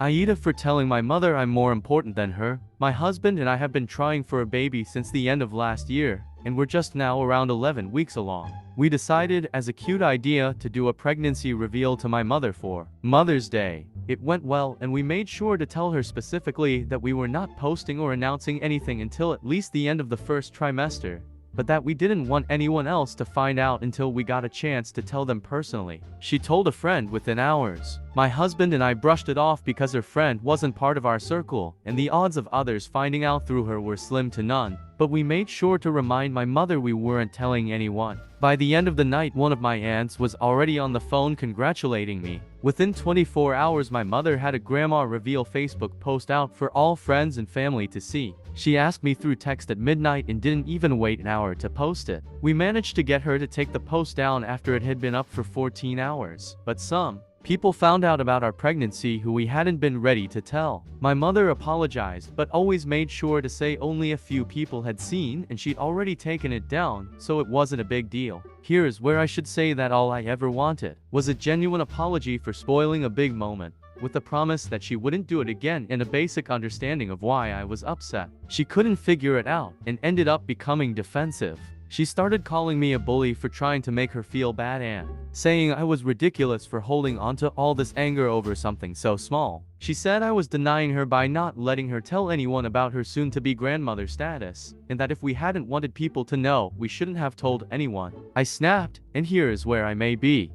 AITA for telling my mother I'm more important than her. My husband and I have been trying for a baby since the end of last year, and we're just now around 11 weeks along. We decided, as a cute idea, to do a pregnancy reveal to my mother for Mother's Day. It went well, and we made sure to tell her specifically that we were not posting or announcing anything until at least the end of the first trimester, but that we didn't want anyone else to find out until we got a chance to tell them personally. She told a friend within hours. My husband and I brushed it off because her friend wasn't part of our circle, and the odds of others finding out through her were slim to none. But we made sure to remind my mother we weren't telling anyone. By the end of the night, one of my aunts was already on the phone congratulating me. Within 24 hours, my mother had a grandma reveal Facebook post out for all friends and family to see. She asked me through text at midnight and didn't even wait an hour to post it. We managed to get her to take the post down after it had been up for 14 hours. But some people found out about our pregnancy who we hadn't been ready to tell. My mother apologized, but always made sure to say only a few people had seen and she'd already taken it down, so it wasn't a big deal. Here's where I should say that all I ever wanted was a genuine apology for spoiling a big moment, with the promise that she wouldn't do it again and a basic understanding of why I was upset. She couldn't figure it out and ended up becoming defensive. She started calling me a bully for trying to make her feel bad and saying I was ridiculous for holding onto all this anger over something so small. She said I was denying her by not letting her tell anyone about her soon-to-be grandmother status, and that if we hadn't wanted people to know, we shouldn't have told anyone. I snapped, and here's where I may be.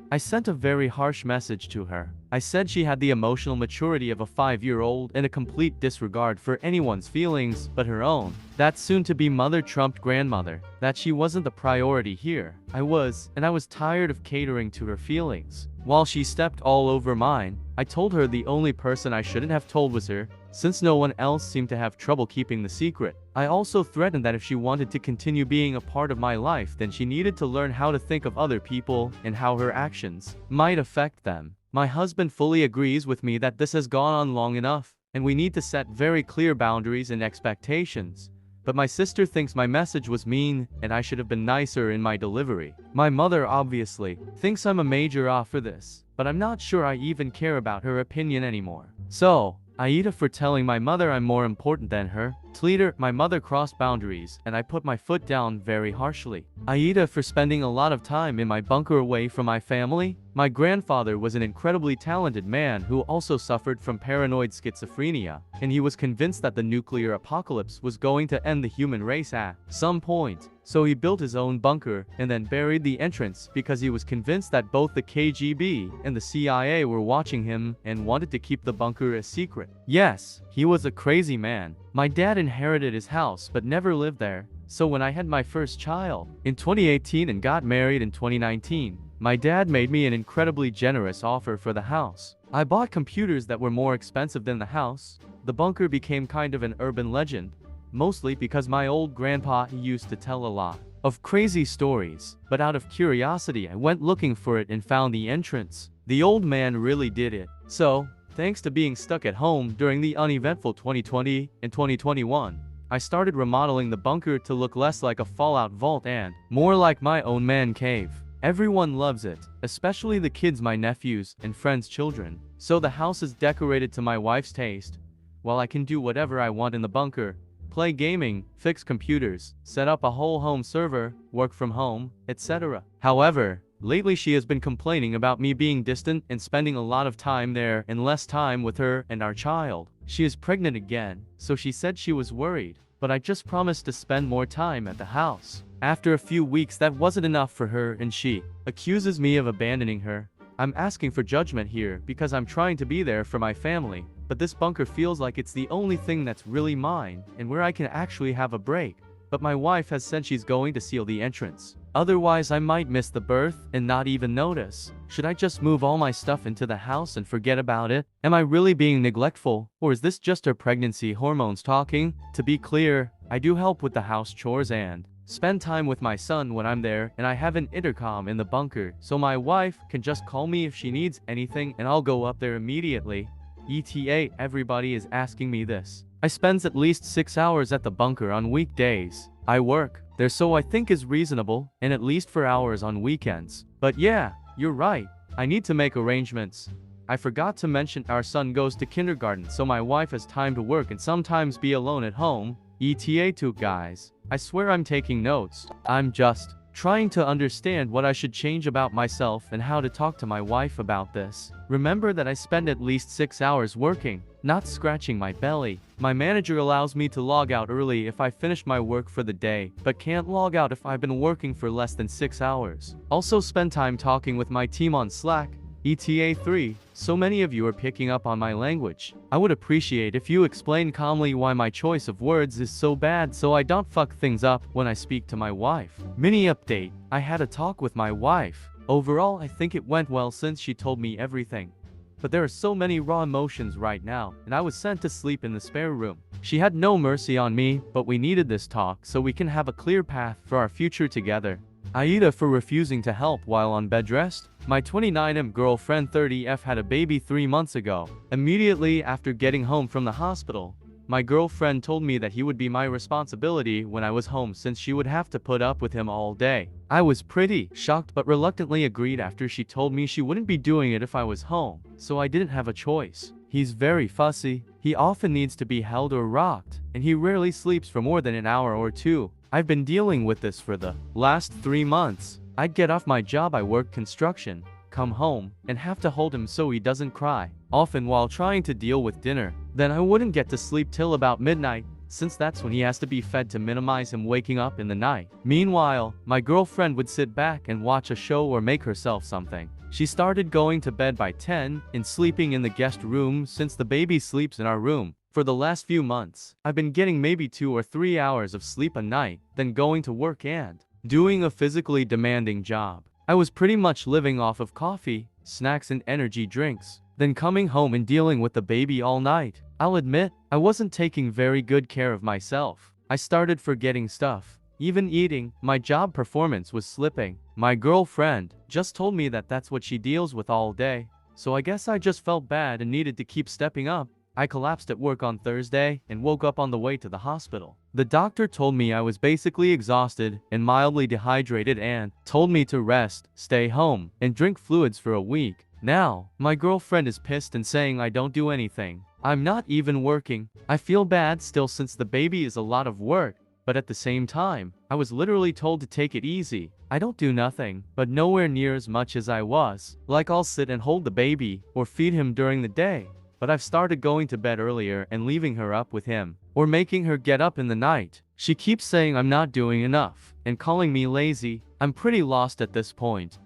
I sent a very harsh message to her. I said she had the emotional maturity of a 5-year-old and a complete disregard for anyone's feelings but her own. That soon-to-be mother trumped grandmother. That she wasn't the priority here. I was tired of catering to her feelings. While she stepped all over mine, I told her the only person I shouldn't have told was her, since no one else seemed to have trouble keeping the secret. I also threatened that if she wanted to continue being a part of my life, then she needed to learn how to think of other people and how her actions might affect them. My husband fully agrees with me that this has gone on long enough, and we need to set very clear boundaries and expectations. But my sister thinks my message was mean, and I should have been nicer in my delivery. My mother obviously thinks I'm a major off for this, but I'm not sure I even care about her opinion anymore. So, AITA for telling my mother I'm more important than her. Later, my mother crossed boundaries, and I put my foot down very harshly. AITA for spending a lot of time in my bunker away from my family. My grandfather was an incredibly talented man who also suffered from paranoid schizophrenia, and he was convinced that the nuclear apocalypse was going to end the human race at some point. So he built his own bunker and then buried the entrance because he was convinced that both the KGB and the CIA were watching him and wanted to keep the bunker a secret. Yes, he was a crazy man. My dad inherited his house but never lived there, so when I had my first child in 2018 and got married in 2019, my dad made me an incredibly generous offer for the house. I bought computers that were more expensive than the house. The bunker became kind of an urban legend, mostly because my old grandpa used to tell a lot of crazy stories, but out of curiosity I went looking for it and found the entrance. The old man really did it. So, thanks to being stuck at home during the uneventful 2020 and 2021, I started remodeling the bunker to look less like a fallout vault and more like my own man cave. Everyone loves it, especially the kids, my nephews and friends' children. So the house is decorated to my wife's taste, while I can do whatever I want in the bunker. Play gaming, fix computers, set up a whole home server, work from home, etc. However, lately she has been complaining about me being distant and spending a lot of time there and less time with her and our child. She is pregnant again, so she said she was worried, but I just promised to spend more time at the house. After a few weeks, that wasn't enough for her and she accuses me of abandoning her. I'm asking for judgment here because I'm trying to be there for my family, but this bunker feels like it's the only thing that's really mine and where I can actually have a break. But my wife has said she's going to seal the entrance. Otherwise, I might miss the birth and not even notice. Should I just move all my stuff into the house and forget about it? Am I really being neglectful, or is this just her pregnancy hormones talking? To be clear, I do help with the house chores and spend time with my son when I'm there, and I have an intercom in the bunker, so my wife can just call me if she needs anything and I'll go up there immediately. ETA, everybody is asking me this. I spends at least 6 hours at the bunker on weekdays. I work there, so I think is reasonable, and at least for hours on weekends. But yeah, you're right. I need to make arrangements. I forgot to mention our son goes to kindergarten, so my wife has time to work and sometimes be alone at home. ETA too, guys. I swear I'm taking notes. I'm just trying to understand what I should change about myself and how to talk to my wife about this. Remember that I spend at least 6 hours working, not scratching my belly. My manager allows me to log out early if I finish my work for the day, but can't log out if I've been working for less than 6 hours. Also spend time talking with my team on Slack. ETA 3. So many of you are picking up on my language. I would appreciate if you explain calmly why my choice of words is so bad so I don't fuck things up when I speak to my wife. Mini update. I had a talk with my wife. Overall, I think it went well since she told me everything. But there are so many raw emotions right now, and I was sent to sleep in the spare room. She had no mercy on me, but we needed this talk so we can have a clear path for our future together. AITA for refusing to help while on bed rest. My 29M girlfriend 30F had a baby 3 months ago. Immediately after getting home from the hospital, my girlfriend told me that he would be my responsibility when I was home since she would have to put up with him all day. I was pretty shocked but reluctantly agreed after she told me she wouldn't be doing it if I was home, so I didn't have a choice. He's very fussy, he often needs to be held or rocked, and he rarely sleeps for more than an hour or two. I've been dealing with this for the last 3 months. I'd get off my job, I work construction, come home, and have to hold him so he doesn't cry, often while trying to deal with dinner. Then I wouldn't get to sleep till about midnight, since that's when he has to be fed to minimize him waking up in the night. Meanwhile, my girlfriend would sit back and watch a show or make herself something. She started going to bed by 10 and sleeping in the guest room since the baby sleeps in our room. For the last few months, I've been getting maybe 2 or 3 hours of sleep a night, then going to work and doing a physically demanding job. I was pretty much living off of coffee, snacks and energy drinks, then coming home and dealing with the baby all night. I'll admit, I wasn't taking very good care of myself. I started forgetting stuff, even eating. My job performance was slipping. My girlfriend just told me that that's what she deals with all day, so I guess I just felt bad and needed to keep stepping up. I collapsed at work on Thursday and woke up on the way to the hospital. The doctor told me I was basically exhausted and mildly dehydrated and told me to rest, stay home, and drink fluids for a week. Now, my girlfriend is pissed and saying I don't do anything. I'm not even working. I feel bad still since the baby is a lot of work, but at the same time, I was literally told to take it easy. I don't do nothing, but nowhere near as much as I was. Like I'll sit and hold the baby or feed him during the day. But I've started going to bed earlier and leaving her up with him, or making her get up in the night. She keeps saying I'm not doing enough, and calling me lazy. I'm pretty lost at this point.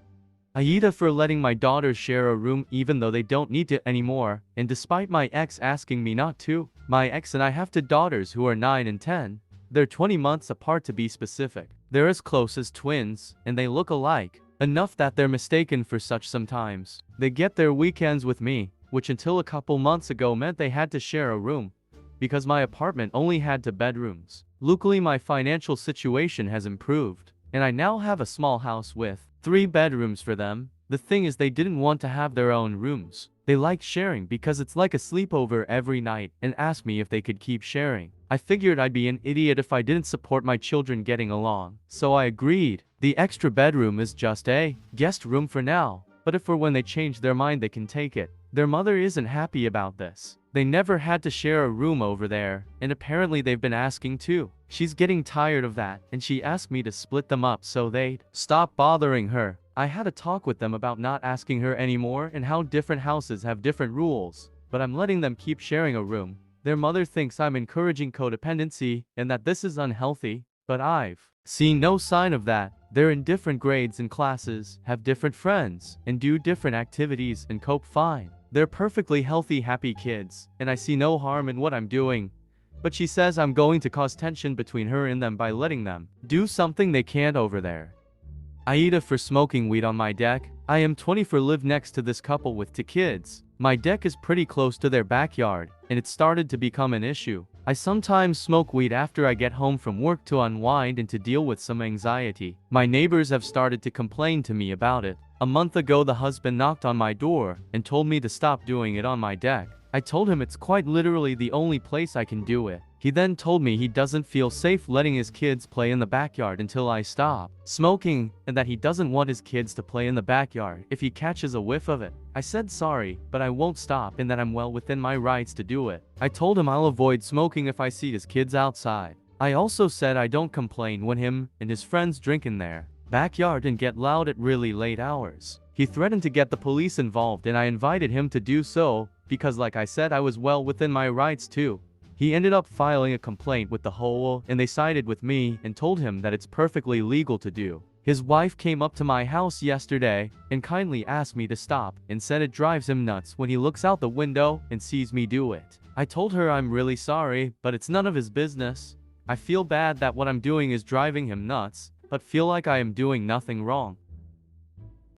AITA for letting my daughters share a room even though they don't need to anymore, and despite my ex asking me not to. My ex and I have 2 daughters who are 9 and 10. They're 20 months apart to be specific. They're as close as twins, and they look alike. Enough that they're mistaken for such sometimes. They get their weekends with me, which until a couple months ago meant they had to share a room, because my apartment only had 2 bedrooms. Luckily my financial situation has improved, and I now have a small house with 3 bedrooms for them. The thing is they didn't want to have their own rooms. They like sharing because it's like a sleepover every night and asked me if they could keep sharing. I figured I'd be an idiot if I didn't support my children getting along, so I agreed. The extra bedroom is just a guest room for now, but if for when they change their mind they can take it. Their mother isn't happy about this. They never had to share a room over there, and apparently they've been asking too. She's getting tired of that, and she asked me to split them up so they'd stop bothering her. I had a talk with them about not asking her anymore and how different houses have different rules, but I'm letting them keep sharing a room. Their mother thinks I'm encouraging codependency and that this is unhealthy, but I've seen no sign of that. They're in different grades and classes, have different friends, and do different activities and cope fine. They're perfectly healthy, happy kids, and I see no harm in what I'm doing. But she says I'm going to cause tension between her and them by letting them do something they can't over there. AITA for smoking weed on my deck. I am 20 for live next to this couple with 2 kids. My deck is pretty close to their backyard, and it started to become an issue. I sometimes smoke weed after I get home from work to unwind and to deal with some anxiety. My neighbors have started to complain to me about it. A month ago the husband knocked on my door and told me to stop doing it on my deck. I told him it's quite literally the only place I can do it. He then told me he doesn't feel safe letting his kids play in the backyard until I stop smoking, and that he doesn't want his kids to play in the backyard if he catches a whiff of it. I said sorry, but I won't stop and that I'm well within my rights to do it. I told him I'll avoid smoking if I see his kids outside. I also said I don't complain when him and his friends drink in their backyard and get loud at really late hours. He threatened to get the police involved and I invited him to do so, because like I said I was well within my rights too. He ended up filing a complaint with the whole and they sided with me and told him that it's perfectly legal to do. His wife came up to my house yesterday and kindly asked me to stop and said it drives him nuts when he looks out the window and sees me do it. I told her I'm really sorry, but it's none of his business. I feel bad that what I'm doing is driving him nuts, but feel like I am doing nothing wrong.